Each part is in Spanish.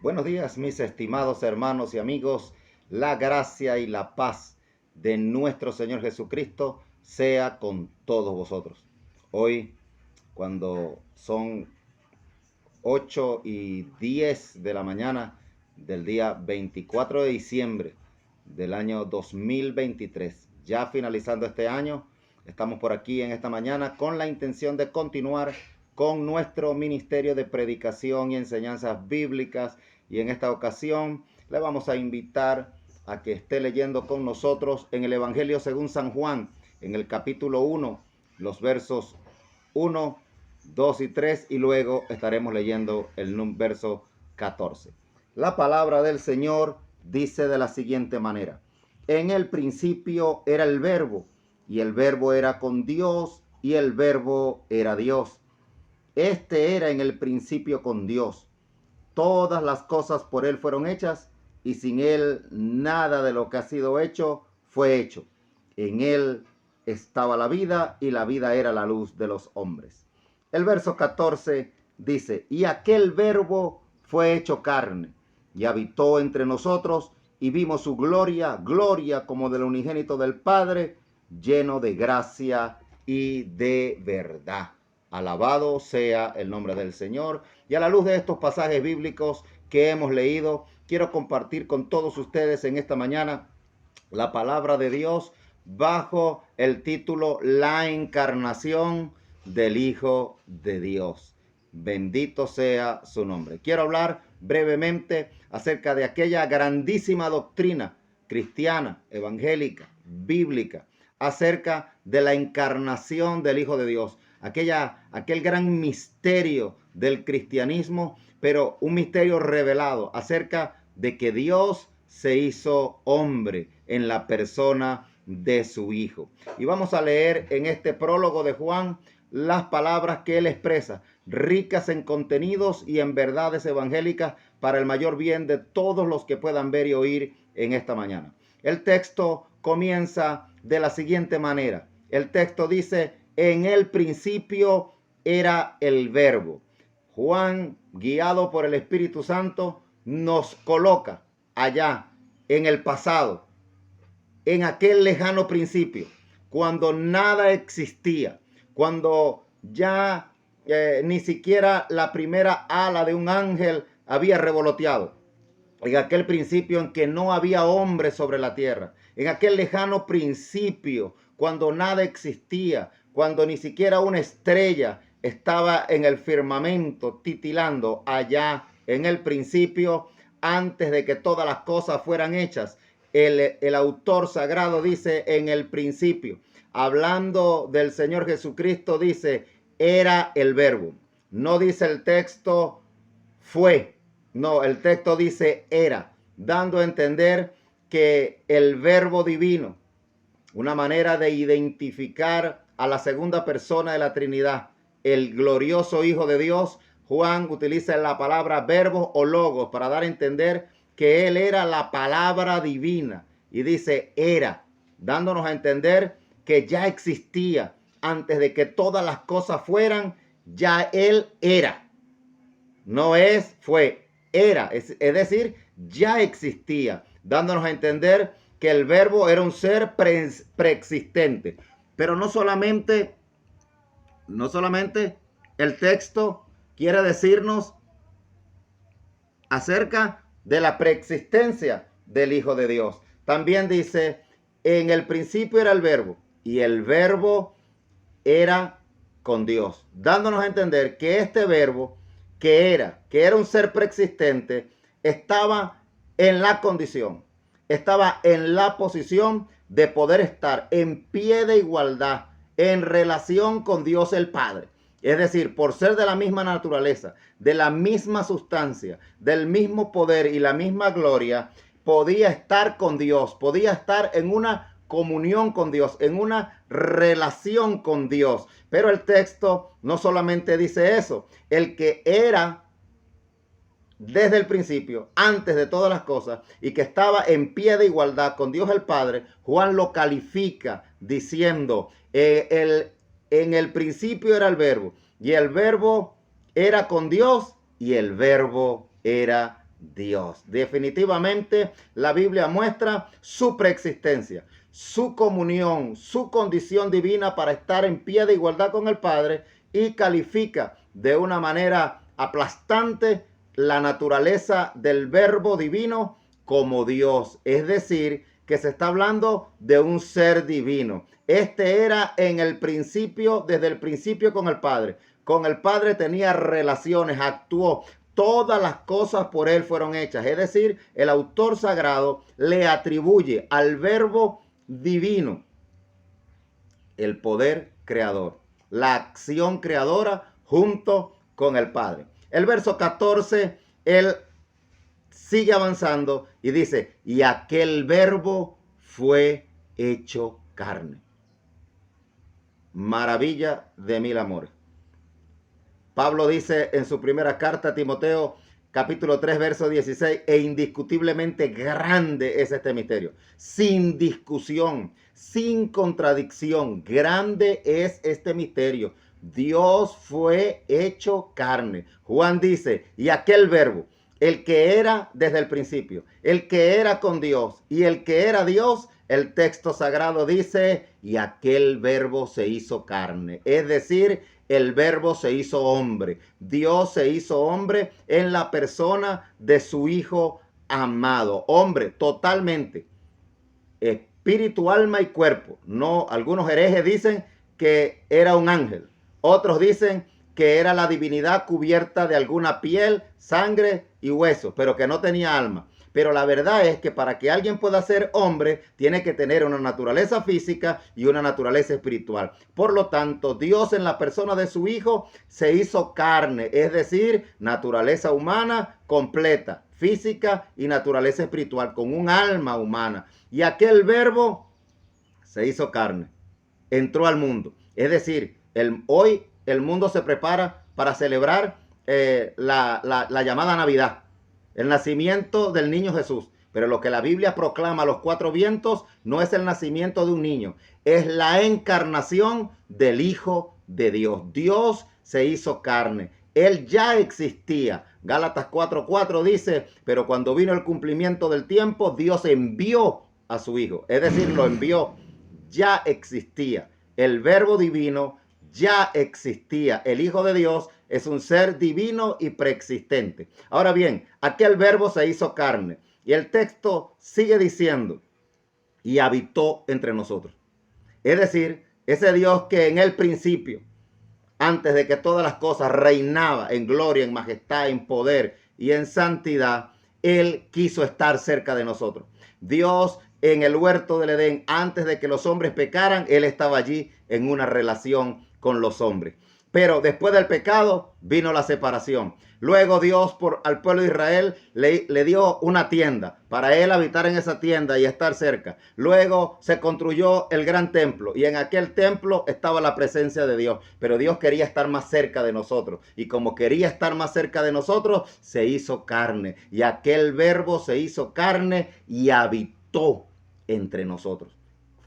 Buenos días, mis estimados hermanos y amigos. La gracia y la paz de nuestro Señor Jesucristo sea con todos vosotros. Hoy, cuando son 8:10 de la mañana del día 24 de diciembre del año 2023, ya finalizando este año, estamos por aquí en esta mañana con la intención de continuar con nuestro ministerio de predicación y enseñanzas bíblicas, y en esta ocasión le vamos a invitar a que esté leyendo con nosotros en el Evangelio según San Juan, en el capítulo 1, los versos 1, 2 y 3, y luego estaremos leyendo el verso 14. La palabra del Señor dice de la siguiente manera: en el principio era el Verbo, y el Verbo era con Dios, y el Verbo era Dios. Este era en el principio con Dios. Todas las cosas por Él fueron hechas, y sin Él nada de lo que ha sido hecho fue hecho. En Él estaba la vida, y la vida era la luz de los hombres. El verso 14 dice: y aquel Verbo fue hecho carne, y habitó entre nosotros, y vimos su gloria, gloria como del unigénito del Padre, lleno de gracia y de verdad. Alabado sea el nombre del Señor. Y a la luz de estos pasajes bíblicos que hemos leído, quiero compartir con todos ustedes en esta mañana la palabra de Dios bajo el título La encarnación del Hijo de Dios. Bendito sea su nombre. Quiero hablar brevemente acerca de aquella grandísima doctrina cristiana, evangélica, bíblica, acerca de la encarnación del Hijo de Dios. Aquel gran misterio del cristianismo, pero un misterio revelado acerca de que Dios se hizo hombre en la persona de su Hijo. Y vamos a leer en este prólogo de Juan las palabras que él expresa, ricas en contenidos y en verdades evangélicas para el mayor bien de todos los que puedan ver y oír en esta mañana. El texto comienza de la siguiente manera. El texto dice: en el principio era el Verbo. Juan, guiado por el Espíritu Santo, nos coloca allá en el pasado, en aquel lejano principio, cuando nada existía, cuando ya ni siquiera la primera ala de un ángel había revoloteado, en aquel principio en que no había hombre sobre la tierra, en aquel lejano principio, cuando nada existía, cuando ni siquiera una estrella estaba en el firmamento titilando, allá en el principio, antes de que todas las cosas fueran hechas. El autor sagrado dice: en el principio, hablando del Señor Jesucristo, dice: era el Verbo. No dice el texto fue, no, el texto dice era, dando a entender que el Verbo divino, una manera de identificar a la segunda persona de la Trinidad, el glorioso Hijo de Dios, Juan utiliza la palabra verbo o logos para dar a entender que él era la palabra divina, y dice era, dándonos a entender que ya existía antes de que todas las cosas fueran. Ya él era, no es fue, era, es decir, ya existía, dándonos a entender que el Verbo era un ser preexistente. Pero no solamente el texto quiere decirnos acerca de la preexistencia del Hijo de Dios. También dice: en el principio era el Verbo, y el Verbo era con Dios, dándonos a entender que este Verbo, que era un ser preexistente, estaba en la condición, estaba en la posición de poder estar en pie de igualdad en relación con Dios el Padre. Es decir, por ser de la misma naturaleza, de la misma sustancia, del mismo poder y la misma gloria, podía estar con Dios, podía estar en una comunión con Dios, en una relación con Dios. Pero el texto no solamente dice eso: el que era desde el principio, antes de todas las cosas, y que estaba en pie de igualdad con Dios el Padre, Juan lo califica diciendo: en el principio era el Verbo, y el Verbo era con Dios, y el Verbo era Dios. Definitivamente la Biblia muestra su preexistencia, su comunión, su condición divina para estar en pie de igualdad con el Padre, y califica de una manera aplastante la naturaleza del Verbo divino como Dios. Es decir, que se está hablando de un ser divino. Este era en el principio, desde el principio con el Padre. Con el Padre tenía relaciones, actuó. Todas las cosas por él fueron hechas. Es decir, el autor sagrado le atribuye al Verbo divino el poder creador, la acción creadora junto con el Padre. El verso 14, él sigue avanzando y dice, y aquel Verbo fue hecho carne. Maravilla de mil amores. Pablo dice en su primera carta a Timoteo, capítulo 3, verso 16, e indiscutiblemente grande es este misterio. Sin discusión, sin contradicción, grande es este misterio. Dios fue hecho carne. Juan dice, y aquel Verbo, el que era desde el principio, el que era con Dios y el que era Dios, el texto sagrado dice, y aquel Verbo se hizo carne. Es decir, el Verbo se hizo hombre. Dios se hizo hombre en la persona de su Hijo amado. Hombre totalmente. Espíritu, alma y cuerpo. No, algunos herejes dicen que era un ángel. Otros dicen que era la divinidad cubierta de alguna piel, sangre y huesos, pero que no tenía alma. Pero la verdad es que para que alguien pueda ser hombre, tiene que tener una naturaleza física y una naturaleza espiritual. Por lo tanto, Dios en la persona de su Hijo se hizo carne, es decir, naturaleza humana completa, física y naturaleza espiritual, con un alma humana. Y aquel Verbo se hizo carne, entró al mundo. Es decir, hoy el mundo se prepara para celebrar la llamada Navidad, el nacimiento del niño Jesús. Pero lo que la Biblia proclama a los cuatro vientos no es el nacimiento de un niño, es la encarnación del Hijo de Dios. Dios se hizo carne. Él ya existía. Gálatas 4:4 dice, pero cuando vino el cumplimiento del tiempo, Dios envió a su Hijo. Es decir, lo envió. Ya existía. El Verbo divino ya existía. El Hijo de Dios es un ser divino y preexistente. Ahora bien, aquel Verbo se hizo carne. Y el texto sigue diciendo, y habitó entre nosotros. Es decir, ese Dios que en el principio, antes de que todas las cosas, reinaba en gloria, en majestad, en poder y en santidad, Él quiso estar cerca de nosotros. Dios en el huerto del Edén, antes de que los hombres pecaran, Él estaba allí en una relación con los hombres. Pero después del pecado vino la separación. Luego Dios al pueblo de Israel le dio una tienda para él habitar en esa tienda y estar cerca. Luego se construyó el gran templo y en aquel templo estaba la presencia de Dios. Pero Dios quería estar más cerca de nosotros. Y como quería estar más cerca de nosotros, se hizo carne. Y aquel Verbo se hizo carne y habitó entre nosotros.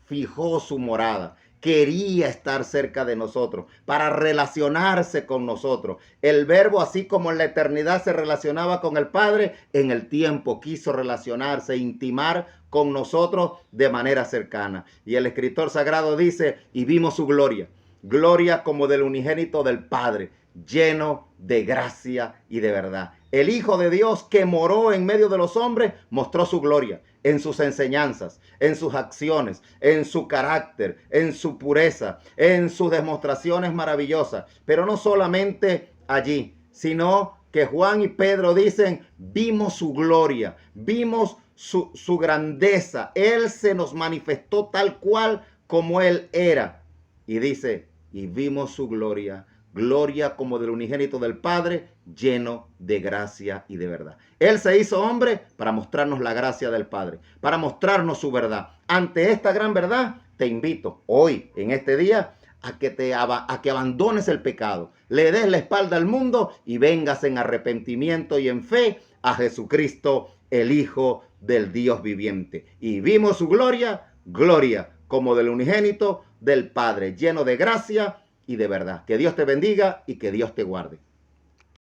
Fijó su morada. Quería estar cerca de nosotros para relacionarse con nosotros. El Verbo, así como en la eternidad se relacionaba con el Padre, en el tiempo quiso relacionarse, intimar con nosotros de manera cercana. Y el escritor sagrado dice, y vimos su gloria, gloria como del unigénito del Padre, lleno de gracia y de verdad. El Hijo de Dios que moró en medio de los hombres mostró su gloria en sus enseñanzas, en sus acciones, en su carácter, en su pureza, en sus demostraciones maravillosas. Pero no solamente allí, sino que Juan y Pedro dicen, vimos su gloria, vimos su grandeza. Él se nos manifestó tal cual como Él era. Y dice, y vimos su gloria, gloria como del unigénito del Padre, lleno de gracia y de verdad. Él se hizo hombre para mostrarnos la gracia del Padre, para mostrarnos su verdad. Ante esta gran verdad, te invito hoy, en este día, a que abandones el pecado, le des la espalda al mundo y vengas en arrepentimiento y en fe a Jesucristo, el Hijo del Dios viviente. Y vimos su gloria, gloria como del unigénito del Padre, lleno de gracia y de verdad. Que Dios te bendiga y que Dios te guarde.